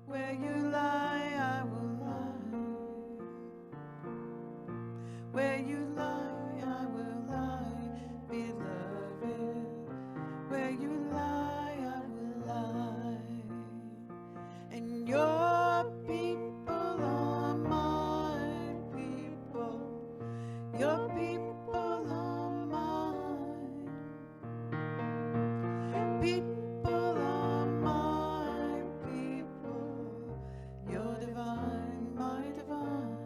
Where you lie, I will lie. Where you lie, I will lie, beloved. Where you lie, I will lie. And your people are my people. Your people are mine. People are my people. You're divine, my divine.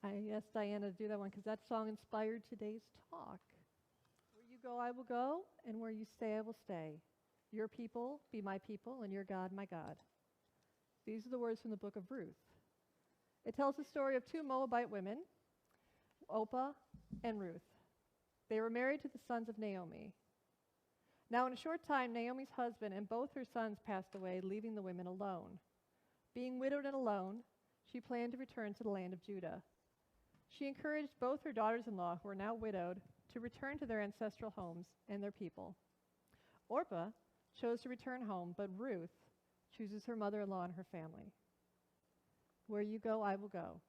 I asked Diana to do that one because that song inspired today's talk. Where you go, I will go, and where you stay, I will stay. Your people be my people, and your God, my God. These are the words from the book of Ruth. It tells the story of two Moabite women, Orpah and Ruth. They were married to the sons of Naomi. Now, in a short time, Naomi's husband and both her sons passed away, leaving the women alone. Being widowed and alone, she planned to return to the land of Judah. She encouraged both her daughters-in-law, who were now widowed, to return to their ancestral homes and their people. Orpah chose to return home, but Ruth chooses her mother-in-law and her family. Where you go, I will go.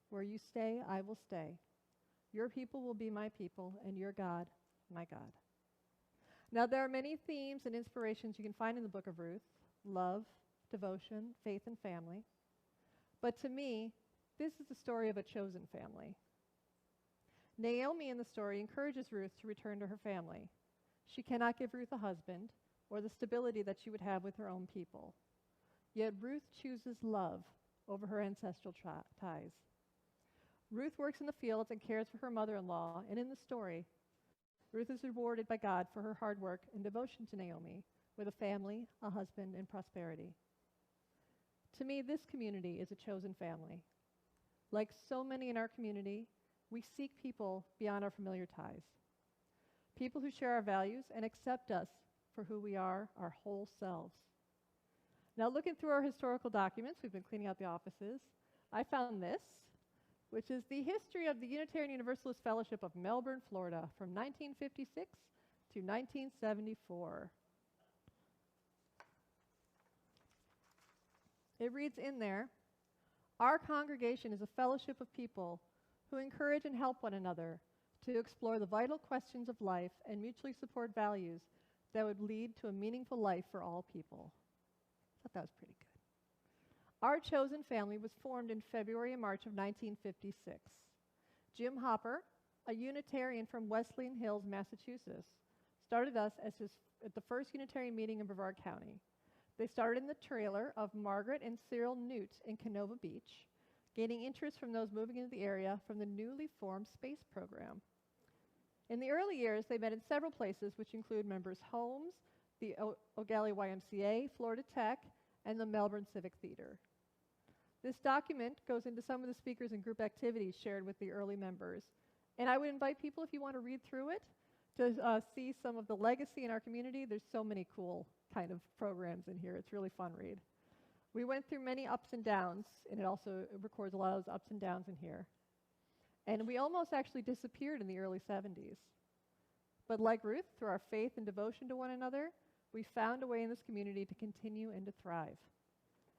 Where you stay, I will stay. Your people will be my people, and your God, my God. Now, there are many themes and inspirations you can find in the book of Ruth: love, devotion, faith, and family. But to me, this is the story of a chosen family. Naomi in the story encourages Ruth to return to her family. She cannot give Ruth a husband or the stability that she would have with her own people. Yet Ruth chooses love over her ancestral ties. Ruth works in the fields and cares for her mother-in-law, and in the story, Ruth is rewarded by God for her hard work and devotion to Naomi with a family, a husband, and prosperity. To me, this community is a chosen family. Like so many in our community, we seek people beyond our familiar ties. People who share our values and accept us for who we are, our whole selves. Now, looking through our historical documents, we've been cleaning out the offices, I found this, which is the history of the Unitarian Universalist Fellowship of Melbourne, Florida, from 1956 to 1974. It reads in there, "Our congregation is a fellowship of people who encourage and help one another to explore the vital questions of life and mutually support values that would lead to a meaningful life for all people." I thought that was pretty good. Our chosen family was formed in February and March of 1956. Jim Hopper, a Unitarian from Wesleyan Hills, Massachusetts, started us at the first Unitarian meeting in Brevard County. They started in the trailer of Margaret and Cyril Newt in Canova Beach, gaining interest from those moving into the area from the newly formed space program. In the early years, they met in several places, which include members' homes, the O'Galley YMCA, Florida Tech, and the Melbourne Civic Theater. This document goes into some of the speakers and group activities shared with the early members. And I would invite people, if you want to read through it, to see some of the legacy in our community. There's so many cool kind of programs in here. It's a really fun read. We went through many ups and downs, and it also records a lot of those ups and downs in here. And we almost actually disappeared in the early 70s. But like Ruth, through our faith and devotion to one another, we found a way in this community to continue and to thrive.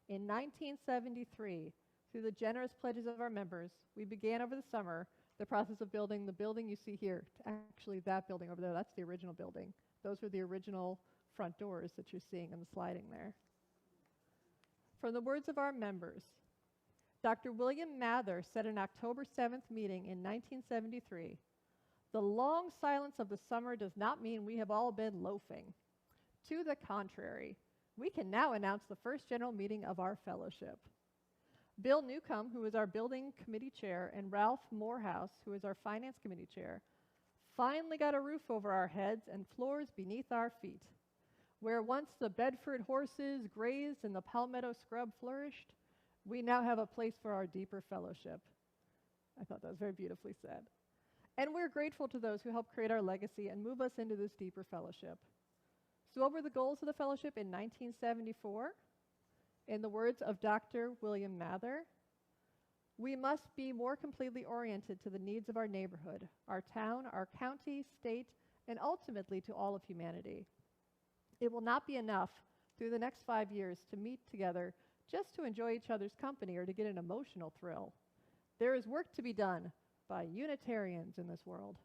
In 1973, through the generous pledges of our members, we began over the summer the process of building the building you see here. Actually, that building over there, that's the original building. Those were the original front doors that you're seeing in the sliding there. From the words of our members, Dr. William Mather said in October 7th meeting in 1973, "The long silence of the summer does not mean we have all been loafing. To the contrary, we can now announce the first general meeting of our fellowship. Bill Newcomb, who is our building committee chair, and Ralph Morehouse, who is our finance committee chair, finally got a roof over our heads and floors beneath our feet. Where once the Bedford horses grazed and the palmetto scrub flourished, we now have a place for our deeper fellowship." I thought that was very beautifully said. And we're grateful to those who helped create our legacy and move us into this deeper fellowship. So what were the goals of the fellowship in 1974? In the words of Dr. William Mather, "We must be more completely oriented to the needs of our neighborhood, our town, our county, state, and ultimately to all of humanity. It will not be enough through the next 5 years to meet together just to enjoy each other's company or to get an emotional thrill. There is work to be done by Unitarians in this world.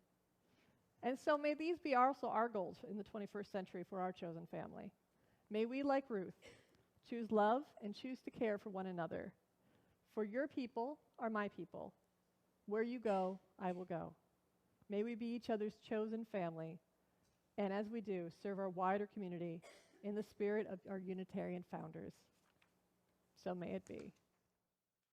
And so may these be also our goals in the 21st century for our chosen family. May we, like Ruth, choose love and choose to care for one another. For your people are my people. Where you go, I will go. May we be each other's chosen family, and as we do, serve our wider community in the spirit of our Unitarian founders. So may it be.